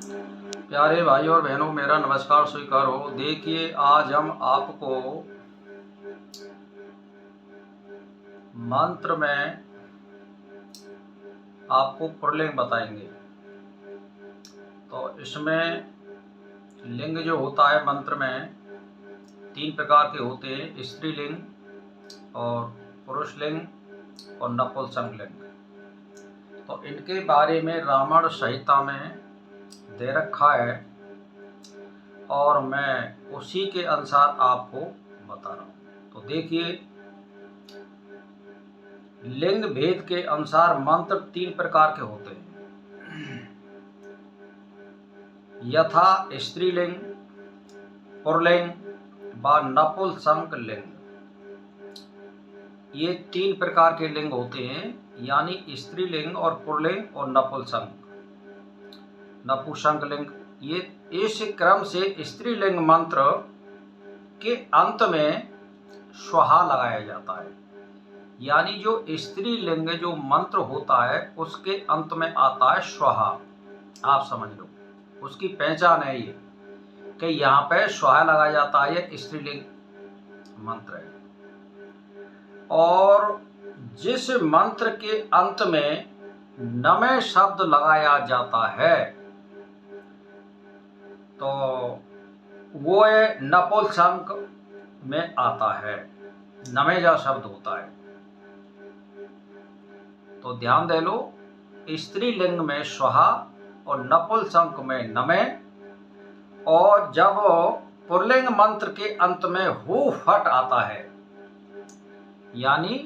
प्यारे भाई और बहनों, मेरा नमस्कार स्वीकार हो। देखिए, आज हम आपको मंत्र में आपको पुल्लिंग बताएंगे। तो इसमें लिंग जो होता है मंत्र में 3 प्रकार के होते हैं: स्त्रीलिंग और पुरुष लिंग और नपुंसक लिंग। तो इनके बारे में रामायण संहिता में दे रखा है और मैं उसी के अनुसार आपको बता रहा हूँ। तो देखिए, लिंग भेद के अनुसार मंत्र 3 प्रकार के होते हैं, यथा स्त्रीलिंग, पुल्लिंग व नपुंसक लिंग। ये 3 प्रकार के लिंग होते हैं, यानी स्त्रीलिंग और पुल्लिंग और नपुंसक लिंग। ये इस क्रम से स्त्रीलिंग मंत्र के अंत में स्वाहा लगाया जाता है, यानी जो स्त्रीलिंग जो मंत्र होता है उसके अंत में आता है स्वाहा। आप समझ लो, उसकी पहचान है ये कि यहाँ पे स्वाहा लगाया जाता है, ये स्त्रीलिंग मंत्र है। और जिस मंत्र के अंत में नमे शब्द लगाया जाता है तो वो नपुंसक में आता है, नमेजा शब्द होता है। तो ध्यान दे लो, स्त्रीलिंग में स्वाहा और नपुंसक में नमे। और जब पुल्लिंग मंत्र के अंत में हु फट आता है, यानी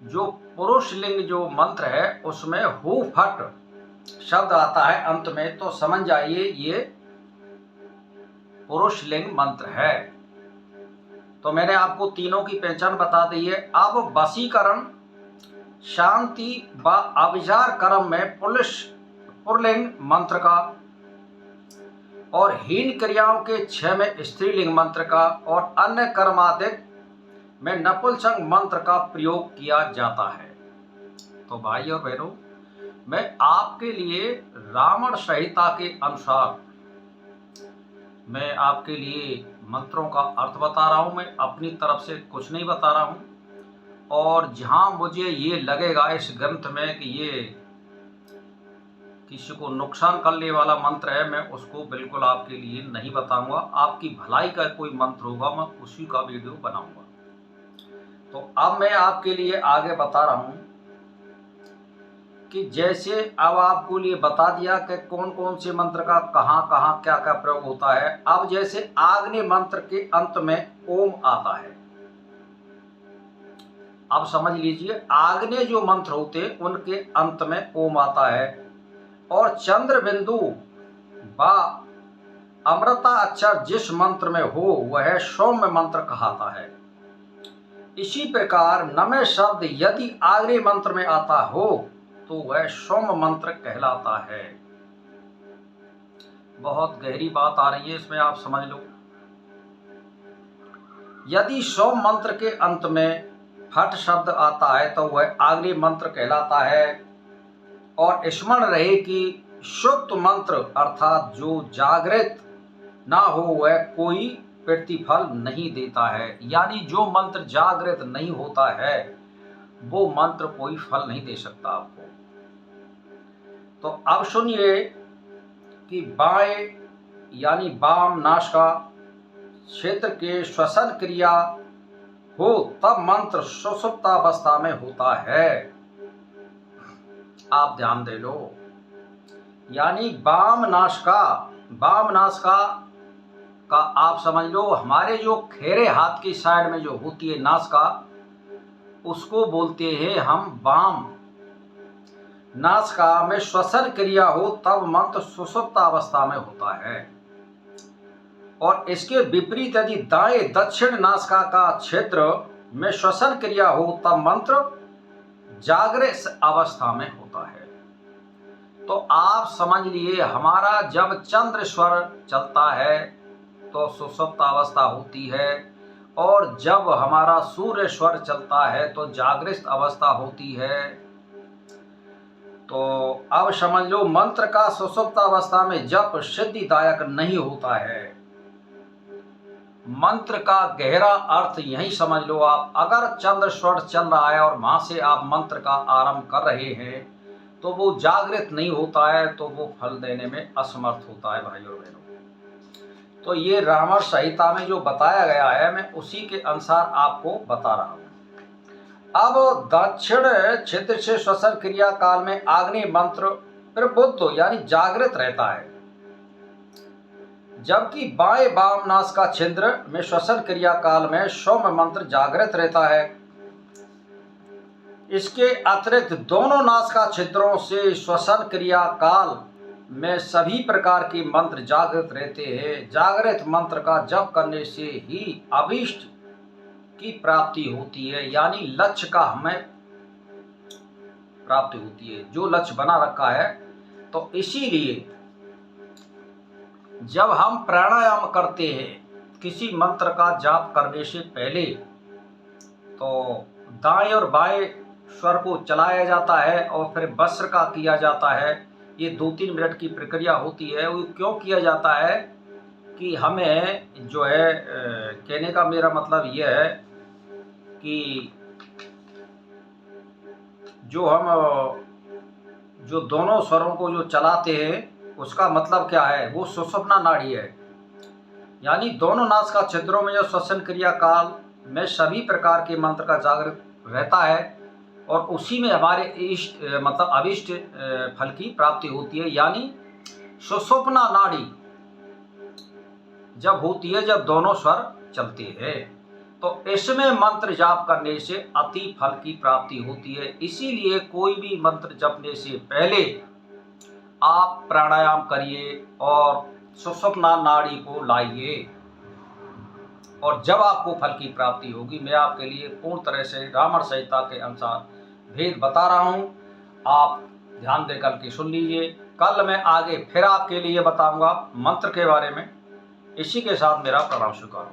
जो पुरुष लिंग जो मंत्र है उसमें हु फट शब्द आता है अंत में, तो समझ जाइए ये पुरुष लिंग मंत्र है। तो मैंने आपको तीनों की पहचान बता दी है। अब वशीकरण, शांति व अभिचार क्रम में पुल्लिंग मंत्र का और हीन क्रियाओं के 6 में स्त्रीलिंग मंत्र का और अन्य क्रमादिक में नपुंसक मंत्र का प्रयोग किया जाता है। तो भाई और बहनों, मैं आपके लिए रामायण संहिता के अनुसार मैं आपके लिए मंत्रों का अर्थ बता रहा हूं। मैं अपनी तरफ से कुछ नहीं बता रहा हूं, और जहां मुझे ये लगेगा इस ग्रंथ में कि ये किसी को नुकसान करने वाला मंत्र है, मैं उसको बिल्कुल आपके लिए नहीं बताऊंगा। आपकी भलाई का कोई मंत्र होगा, मैं उसी का वीडियो बनाऊंगा। तो अब मैं आपके लिए आगे बता रहा हूं कि जैसे अब आपको लिए बता दिया कि कौन कौन से मंत्र का कहां कहां क्या क्या प्रयोग होता है। अब जैसे आग्नेय मंत्र के अंत में ओम आता है, अब समझ लीजिए, आग्नेय जो मंत्र होते उनके अंत में ओम आता है। और चंद्र बिंदु व अमृता अक्षर जिस मंत्र में हो वह सौम्य मंत्र कहलाता है। इसी प्रकार नमे शब्द यदि आग्नेय मंत्र में आता हो तो वह सौम्य मंत्र कहलाता है। बहुत गहरी बात आ रही है इसमें, आप समझ लो। यदि सौम्य मंत्र के अंत में फट शब्द आता है तो वह आग्नेय मंत्र कहलाता है। और स्मरण रहे कि सुप्त मंत्र अर्थात जो जागृत ना हो वह कोई प्रतिफल नहीं देता है, यानी जो मंत्र जागृत नहीं होता है वो मंत्र कोई फल नहीं दे सकता आपको। तो अब सुनिए कि बाएं यानी वाम नासिका क्षेत्र के श्वसन क्रिया हो तब मंत्र सुषुप्तावस्था में होता है। आप ध्यान दे लो, यानी वाम नासिका का आप समझ लो, हमारे जो खेरे हाथ की साइड में जो होती है नासिका, उसको बोलते हैं हम वाम नासिका में श्वसन क्रिया हो तब मंत्र सुषुप्तावस्था में होता है। और इसके विपरीत यदि दाएं दक्षिण नासिका का क्षेत्र में श्वसन क्रिया हो तब मंत्र जागृत अवस्था में होता है। तो आप समझ लिए, हमारा जब चंद्र स्वर चलता है तो सुषुप्तावस्था होती है, और जब हमारा सूर्य स्वर चलता है तो जागृत अवस्था होती है। तो तो अब समझ लो, मंत्र का सुषुप्त अवस्था में जप सिद्धिदायक नहीं होता है। मंत्र का गहरा अर्थ यही समझ लो आप, अगर चंद्र स्वर चल रहा है और वहां से आप मंत्र का आरंभ कर रहे हैं तो वो जागृत नहीं होता है, तो वो फल देने में असमर्थ होता है भाइयों और बहनों। तो ये रामायण संहिता में जो बताया गया है, मैं उसी के अनुसार आपको बता रहा हूं। अब दक्षिण क्षेत्र से श्वसन क्रिया काल में आग्नेय मंत्र प्रबुद्ध यानी जागृत रहता है, जबकि बाएं वाम नासिका छिद्र में श्वसन क्रिया काल में सौम्य मंत्र जागृत रहता है। इसके अतिरिक्त दोनों नासिका छिद्रों से श्वसन क्रिया काल में सभी प्रकार के मंत्र जागृत रहते हैं। जागृत मंत्र का जप करने से ही अभीष्ट की प्राप्ति होती है, यानी लक्ष्य का हमें प्राप्ति होती है, जो लक्ष्य बना रखा है। तो इसीलिए जब हम प्राणायाम करते हैं किसी मंत्र का जाप करने से पहले, तो दाएं और बाएं स्वर को चलाया जाता है और फिर वस्र का किया जाता है। ये 2-3 मिनट की प्रक्रिया होती है। वो क्यों किया जाता है कि हमें जो है कहने का मेरा मतलब यह है कि जो दोनों स्वरों को जो चलाते हैं उसका मतलब क्या है, वो सुषुम्ना नाड़ी है, यानी दोनों नासिका छिद्रों में जो श्वसन क्रिया काल में सभी प्रकार के मंत्र का जागृत रहता है और उसी में हमारे इष्ट मतलब अभिष्ट फल की प्राप्ति होती है। यानी सुषुम्ना नाड़ी जब होती है, जब दोनों स्वर चलते हैं, तो इसमें मंत्र जाप करने से अति फल की प्राप्ति होती है। इसीलिए कोई भी मंत्र जपने से पहले आप प्राणायाम करिए और सुषुम्ना नाड़ी को लाइए, और जब आपको फल की प्राप्ति होगी। मैं आपके लिए पूर्ण तरह से रामायण संहिता के अनुसार भेद बता रहा हूँ, आप ध्यान देकर के सुन लीजिए। कल मैं आगे फिर आपके लिए बताऊंगा मंत्र के बारे में। इसी के साथ मेरा प्रणाम स्वीकार हो।